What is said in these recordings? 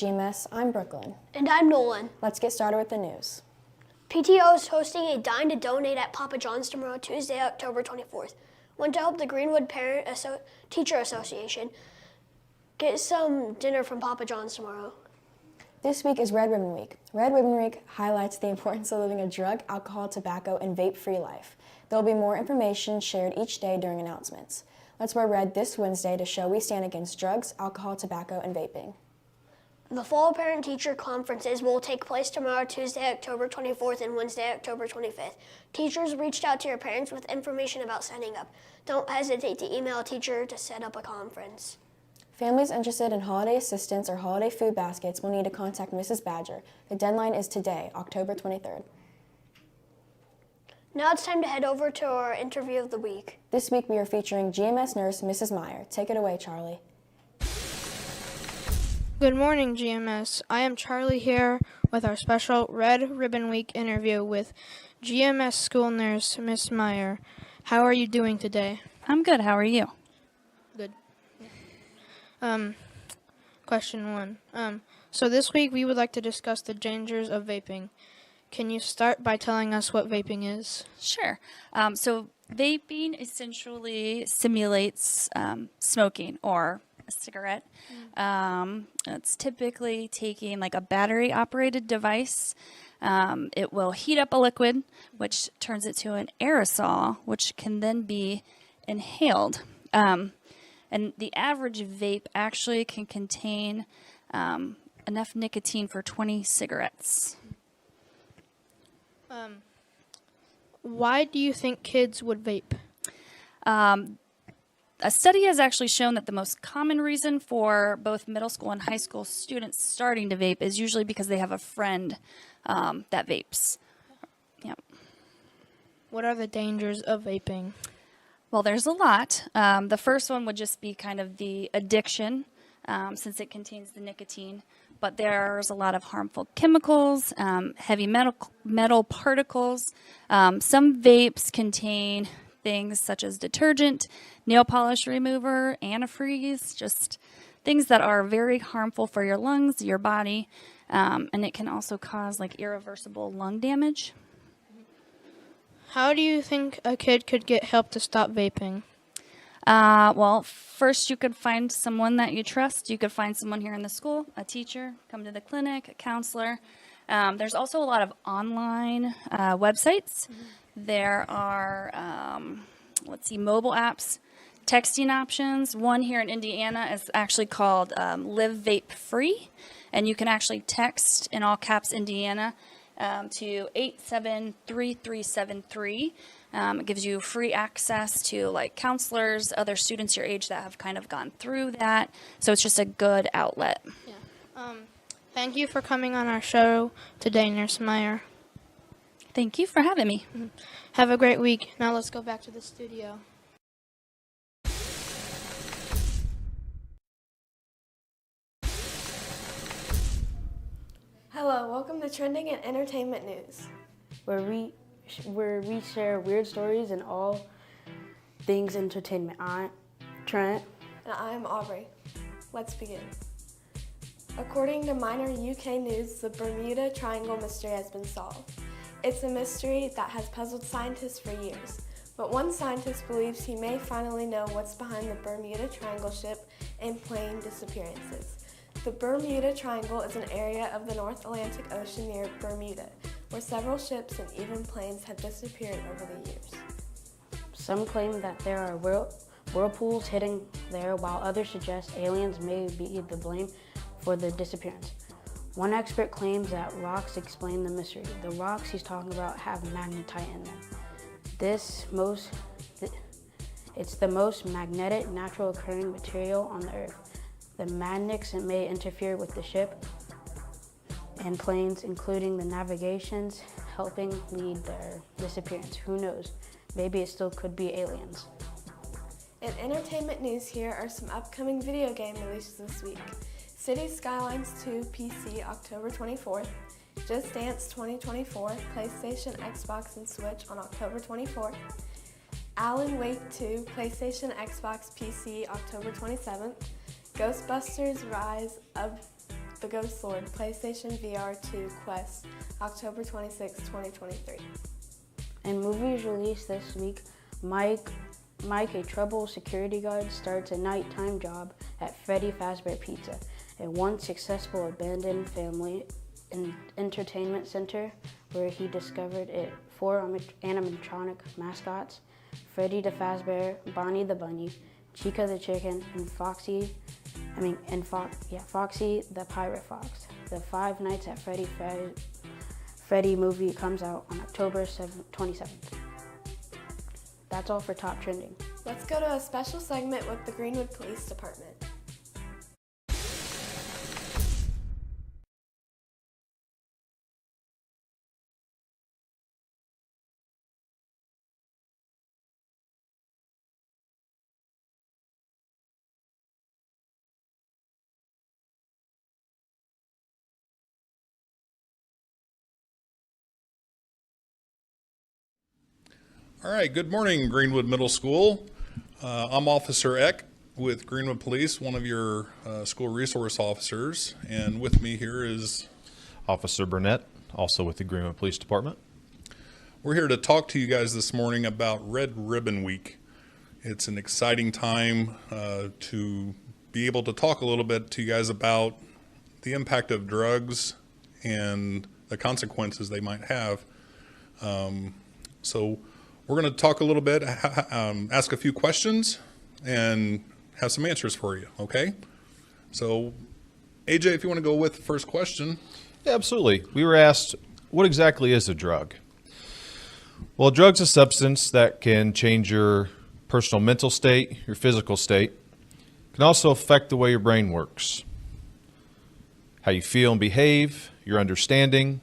morning, GMS. I'm Brooklyn. And I'm Nolan. Let's get started with the news. PTO is hosting a Dine to Donate at Papa John's tomorrow, Tuesday, October 24th. Want to help the Greenwood Teacher Association get some dinner from Papa John's tomorrow. This week is Red Ribbon Week. Red Ribbon Week highlights the importance of living a drug, alcohol, tobacco, and vape-free life. There will be more information shared each day during announcements. Let's wear red this Wednesday to show we stand against drugs, alcohol, tobacco, and vaping. The Fall Parent-Teacher Conferences will take place tomorrow, Tuesday, October 24th and Wednesday, October 25th. Teachers reached out to your parents with information about signing up. Don't hesitate to email a teacher to set up a conference. Families interested in holiday assistance or holiday food baskets will need to contact Mrs. Badger. The deadline is today, October 23rd. Now it's time to head over to our interview of the week. This week we are featuring GMS nurse Mrs. Meyer. Take it away, Charlie. Good morning, GMS. I am Charlie here with our special Red Ribbon Week interview with GMS school nurse Miss Meyer. How are you doing today? I'm good. How are you? Good. Question 1. So this week we would like to discuss the dangers of vaping. Can you start by telling us what vaping is? Sure. So vaping essentially simulates smoking or a cigarette. It's typically taking like a battery-operated device. It will heat up a liquid, which turns it to an aerosol, which can then be inhaled. And the average vape actually can contain enough nicotine for 20 cigarettes. Why do you think kids would vape? A study has actually shown that the most common reason for both middle school and high school students starting to vape is usually because they have a friend that vapes. Yep. What are the dangers of vaping? Well, there's a lot. The first one would just be kind of the addiction, since it contains the nicotine. But there's a lot of harmful chemicals, heavy metal particles. Some vapes contain things such as detergent, nail polish remover, antifreeze, just things that are very harmful for your lungs, your body, and it can also cause like irreversible lung damage. How do you think a kid could get help to stop vaping? Well, first you could find someone that you trust. You could find someone here in the school, a teacher, come to the clinic, a counselor. There's also a lot of online websites. There are, mobile apps, texting options. One here in Indiana is actually called Live Vape Free, and you can actually text in all caps Indiana to 873373. It gives you free access to like counselors, other students your age that have kind of gone through that. So it's just a good outlet. Yeah. Thank you for coming on our show today, Nurse Meyer. Thank you for having me. Have a great week. Now let's go back to the studio. Hello, welcome to Trending and Entertainment News, where we share weird stories and all things entertainment. I'm Trent. And I'm Aubrey. Let's begin. According to minor UK news, the Bermuda Triangle mystery has been solved. It's a mystery that has puzzled scientists for years, but one scientist believes he may finally know what's behind the Bermuda Triangle ship and plane disappearances. The Bermuda Triangle is an area of the North Atlantic Ocean near Bermuda, where several ships and even planes have disappeared over the years. Some claim that there are whirlpools hidden there, while others suggest aliens may be the blame for the disappearance. One expert claims that rocks explain the mystery. The rocks he's talking about have magnetite in them. It's the most magnetic, natural occurring material on the Earth. The magnets may interfere with the ship and planes, including the navigations, helping lead their disappearance. Who knows? Maybe it still could be aliens. In entertainment news, here are some upcoming video game releases this week. City Skylines 2 PC, October 24th. Just Dance 2024, PlayStation, Xbox, and Switch on October 24th. Alan Wake 2, PlayStation, Xbox, PC, October 27th. Ghostbusters Rise of The Ghost Lord PlayStation VR 2 Quest, October 26, 2023. In movies released this week, Mike, a troubled security guard, starts a nighttime job at Freddy Fazbear Pizza, a once successful abandoned family entertainment center where he discovered it 4 animatronic mascots, Freddy the Fazbear, Bonnie the Bunny, Chica the Chicken, and Foxy the Pirate Fox. The Five Nights at Freddy movie comes out on October 27th. That's all for Top Trending. Let's go to a special segment with the Greenwood Police Department. All right, good morning, Greenwood Middle School. I'm Officer Eck with Greenwood Police, one of your school resource officers, and with me here is Officer Burnett, also with the Greenwood Police Department. We're here to talk to you guys this morning about Red Ribbon Week. It's an exciting time to be able to talk a little bit to you guys about the impact of drugs and the consequences they might have. So we're going to talk a little bit, ask a few questions, and have some answers for you, okay? So, AJ, if you want to go with the first question. Yeah, absolutely. We were asked, what exactly is a drug? Well, a drug's a substance that can change your personal mental state, your physical state. It can also affect the way your brain works, how you feel and behave, your understanding,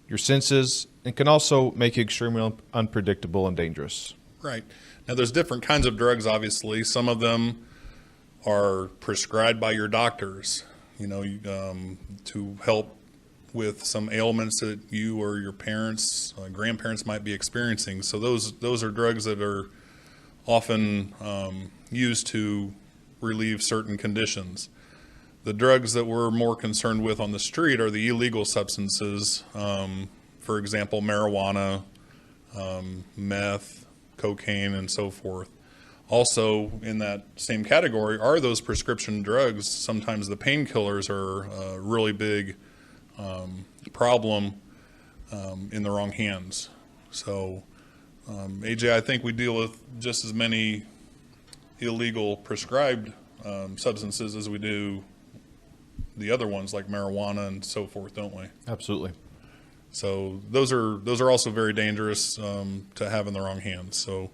your senses, and can also make you extremely unpredictable and dangerous. Right. Now, there's different kinds of drugs, obviously. Some of them are prescribed by your doctors, to help with some ailments that you or your parents, grandparents might be experiencing. So those are drugs that are often used to relieve certain conditions. The drugs that we're more concerned with on the street are the illegal substances. For example, marijuana, meth, cocaine, and so forth. Also, in that same category are those prescription drugs. Sometimes the painkillers are a really big problem in the wrong hands. So, AJ, I think we deal with just as many illegal prescribed substances as we do the other ones like marijuana and so forth, don't we? Absolutely. So those are also very dangerous to have in the wrong hands. So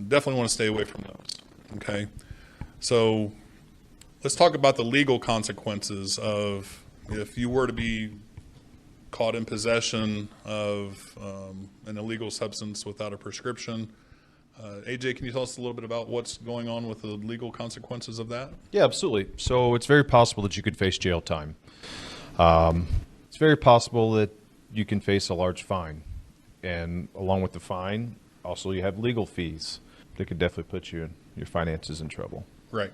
definitely want to stay away from those. Okay. So let's talk about the legal consequences of if you were to be caught in possession of an illegal substance without a prescription. AJ, can you tell us a little bit about what's going on with the legal consequences of that? Yeah, absolutely. So it's very possible that you could face jail time. It's very possible that you can face a large fine. And along with the fine, also you have legal fees that could definitely put you and your finances in trouble. Right.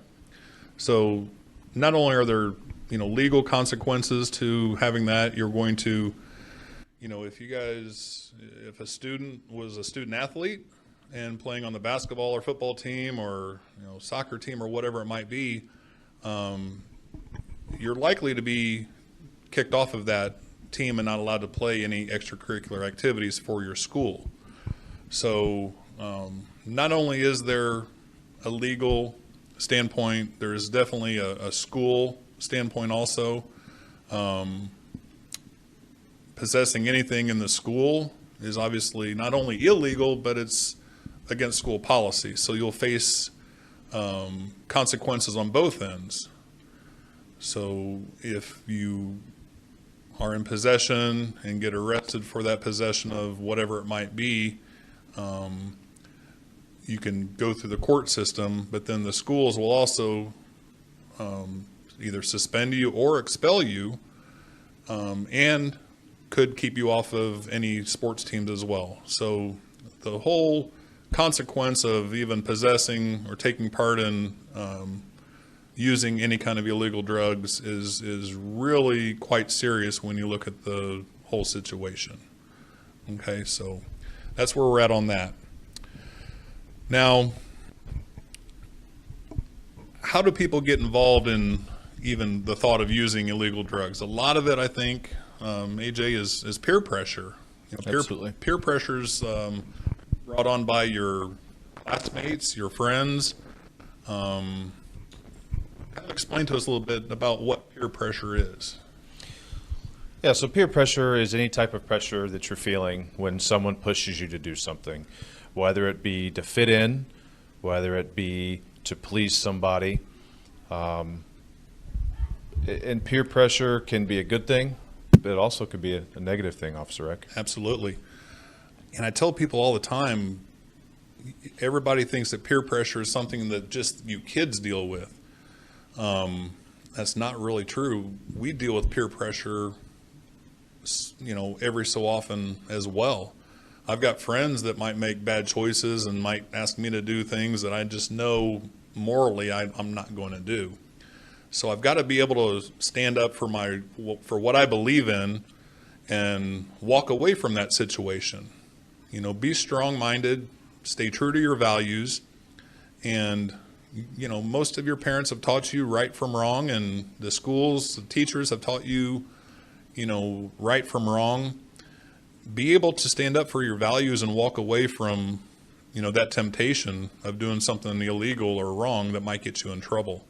So not only are there, legal consequences to having that, you're going to, if a student was a student athlete and playing on the basketball or football team or, soccer team or whatever it might be, you're likely to be kicked off of that team and not allowed to play any extracurricular activities for your school. So not only is there a legal standpoint, there is definitely a school standpoint also. Possessing anything in the school is obviously not only illegal, but it's against school policy. So you'll face consequences on both ends. So if you are in possession and get arrested for that possession of whatever it might be, you can go through the court system, but then the schools will also either suspend you or expel you, and could keep you off of any sports teams as well. So the whole consequence of even possessing or taking part in using any kind of illegal drugs is really quite serious when you look at the whole situation. Okay, so that's where we're at on that. Now, how do people get involved in even the thought of using illegal drugs? A lot of it, I think, AJ, is peer pressure. Absolutely. Peer pressure's brought on by your classmates, your friends. Kind of explain to us a little bit about what peer pressure is. Yeah, so peer pressure is any type of pressure that you're feeling when someone pushes you to do something, whether it be to fit in, whether it be to please somebody. And peer pressure can be a good thing, but it also could be a negative thing, Officer Rick. Absolutely. And I tell people all the time, everybody thinks that peer pressure is something that just you kids deal with. That's not really true. We deal with peer pressure, every so often as well. I've got friends that might make bad choices and might ask me to do things that I just know morally I'm not going to do. So I've got to be able to stand up for what I believe in and walk away from that situation. Be strong-minded, stay true to your values, and most of your parents have taught you right from wrong, and the schools, the teachers have taught you, right from wrong. Be able to stand up for your values and walk away from, that temptation of doing something illegal or wrong that might get you in trouble.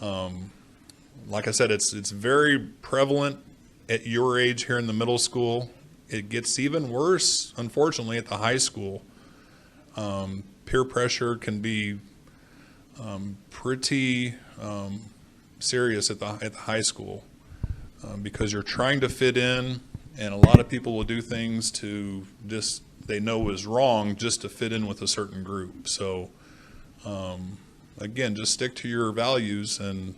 Like I said, it's very prevalent at your age here in the middle school. It gets even worse, unfortunately, at the high school. Peer pressure can be pretty serious at the high school because you're trying to fit in, and a lot of people will do things to just they know is wrong just to fit in with a certain group. So again, just stick to your values and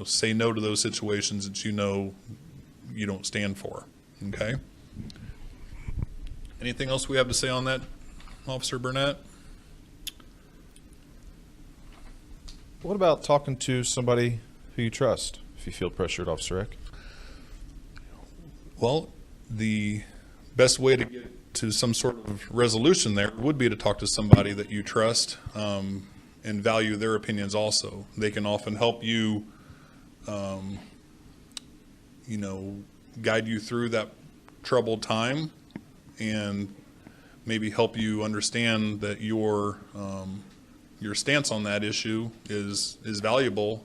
say no to those situations that you don't stand for. Okay. Anything else we have to say on that, Officer Burnett? What about talking to somebody who you trust if you feel pressured, Officer Rick? Well, the best way to get to some sort of resolution there would be to talk to somebody that you trust and value their opinions also. They can often help you, guide you through that troubled time and maybe help you understand that your stance on that issue is valuable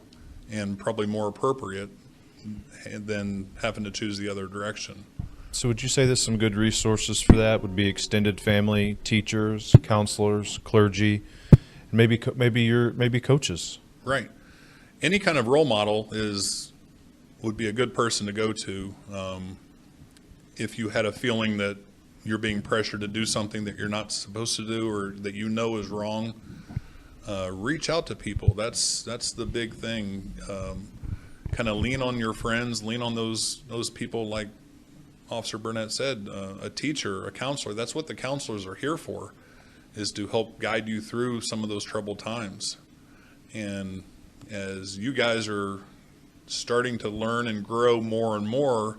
and probably more appropriate than having to choose the other direction. So would you say that some good resources for that would be extended family, teachers, counselors, clergy, and maybe coaches? Right. Any kind of role model would be a good person to go to if you had a feeling that you're being pressured to do something that you're not supposed to do or that is wrong. Reach out to people. That's the big thing. Kind of lean on your friends, lean on those people like Officer Burnett said, a teacher, a counselor. That's what the counselors are here for, is to help guide you through some of those troubled times. And as you guys are starting to learn and grow more and more,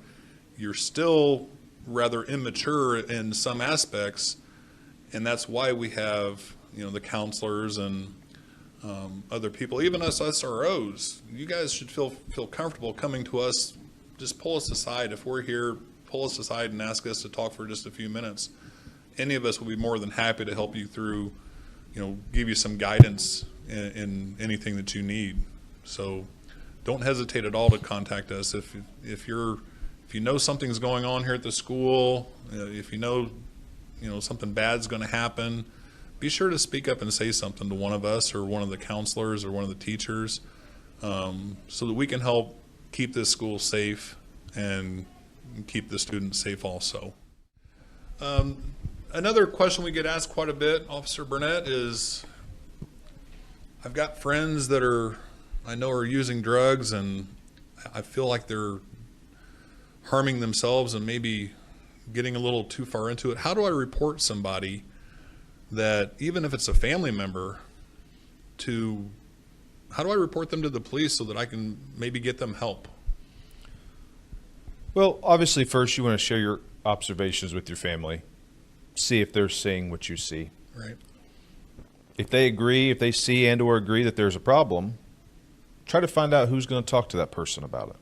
you're still rather immature in some aspects, and that's why we have the counselors and other people, even us SROs. You guys should feel comfortable coming to us. Just pull us aside. If we're here, pull us aside and ask us to talk for just a few minutes. Any of us will be more than happy to help you through, give you some guidance in anything that you need. So don't hesitate at all to contact us. If you know something's going on here at the school, if you know something bad's going to happen, be sure to speak up and say something to one of us or one of the counselors or one of the teachers, so that we can help keep this school safe and keep the students safe also. Another question we get asked quite a bit, Officer Burnett, is I've got friends that I know are using drugs, and I feel like they're harming themselves and maybe getting a little too far into it. How do I report somebody that, even if it's a family member, to how do I report them to the police so that I can maybe get them help? Well, obviously, first you want to share your observations with your family. See if they're seeing what you see. Right. If they agree, if they see and or agree that there's a problem, try to find out who's going to talk to that person about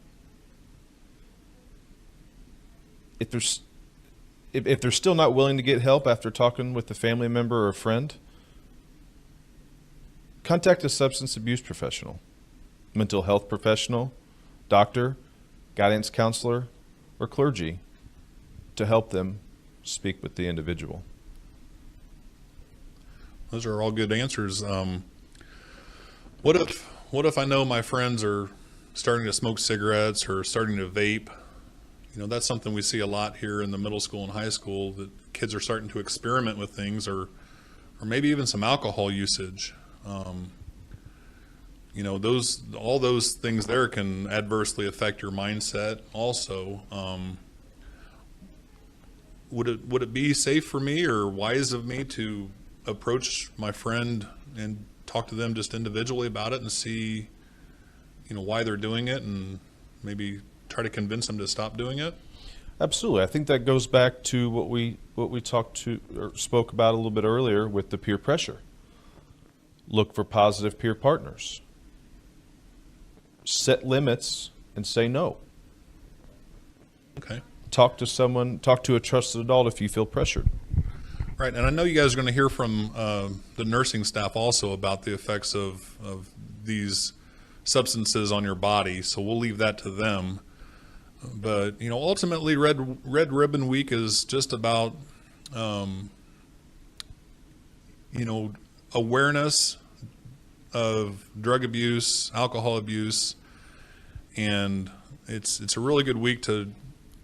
it. If they're still not willing to get help after talking with a family member or a friend, contact a substance abuse professional, mental health professional, doctor, guidance counselor, or clergy to help them speak with the individual. Those are all good answers. What if I know my friends are starting to smoke cigarettes or starting to vape? You know, that's something we see a lot here in the middle school and high school, that kids are starting to experiment with things, or maybe even some alcohol usage. You know, all those things there can adversely affect your mindset also. Would it be safe for me or wise of me to approach my friend and talk to them just individually about it and see, you know, why they're doing it, and maybe try to convince them to stop doing it? Absolutely. I think that goes back to what we talked to or spoke about a little bit earlier with the peer pressure. Look for positive peer partners. Set limits and say no. Okay. Talk to a trusted adult if you feel pressured. Right, and I know you guys are going to hear from the nursing staff also about the effects of these substances on your body, so we'll leave that to them. But, you know, ultimately Red Ribbon Week is just about, you know, awareness of drug abuse, alcohol abuse, and it's a really good week to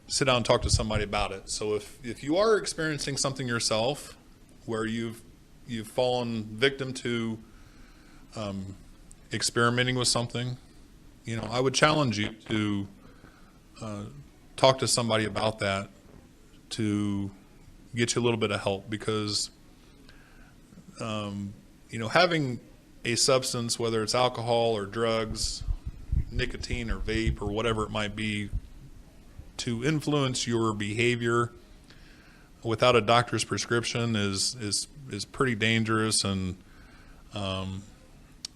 sit down and talk to somebody about it. So if you are experiencing something yourself where you've fallen victim to experimenting with something, you know, I would challenge you to talk to somebody about that to get you a little bit of help, because you know, having a substance, whether it's alcohol or drugs, nicotine or vape or whatever it might be, to influence your behavior without a doctor's prescription is pretty dangerous, and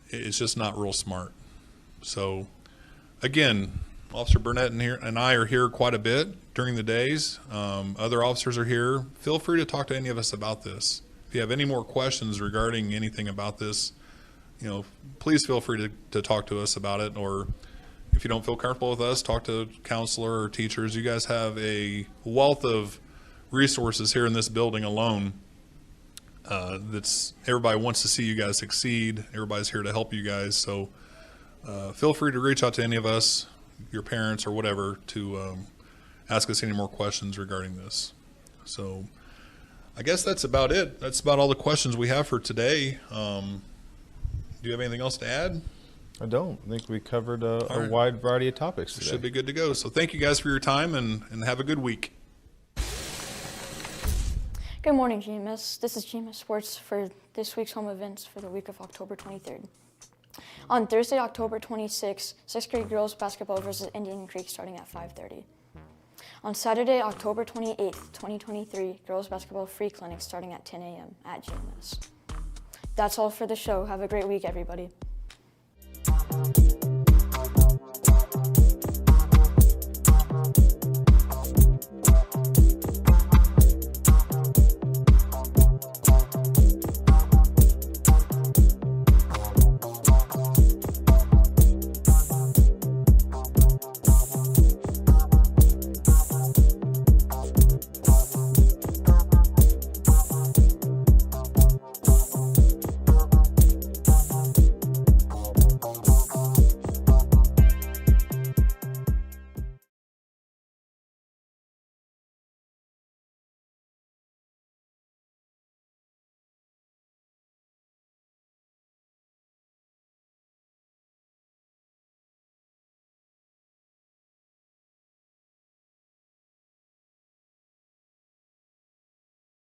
it's just not real smart. So again, Officer Burnett and I are here quite a bit during the days. Other officers are here. Feel free to talk to any of us about this. If you have any more questions regarding anything about this, you know, please feel free to talk to us about it. Or if you don't feel comfortable with us, talk to a counselor or teachers. You guys have a wealth of resources here in this building alone. Everybody wants to see you guys succeed. Everybody's here to help you guys. So feel free to reach out to any of us, your parents or whatever, to ask us any more questions regarding this. So I guess that's about it. That's about all the questions we have for today. Do you have anything else to add? I don't. I think we covered a right. wide variety of topics today. Should be good to go. So thank you guys for your time, and have a good week. Good morning, GMS. This is GMS Sports for this week's home events for the week of October 23rd. On Thursday, October 26th, 6th grade girls basketball versus Indian Creek starting at 5:30. On Saturday, October 28th, 2023, girls basketball free clinic starting at 10 a.m. at GMS. That's all for the show. Have a great week, everybody.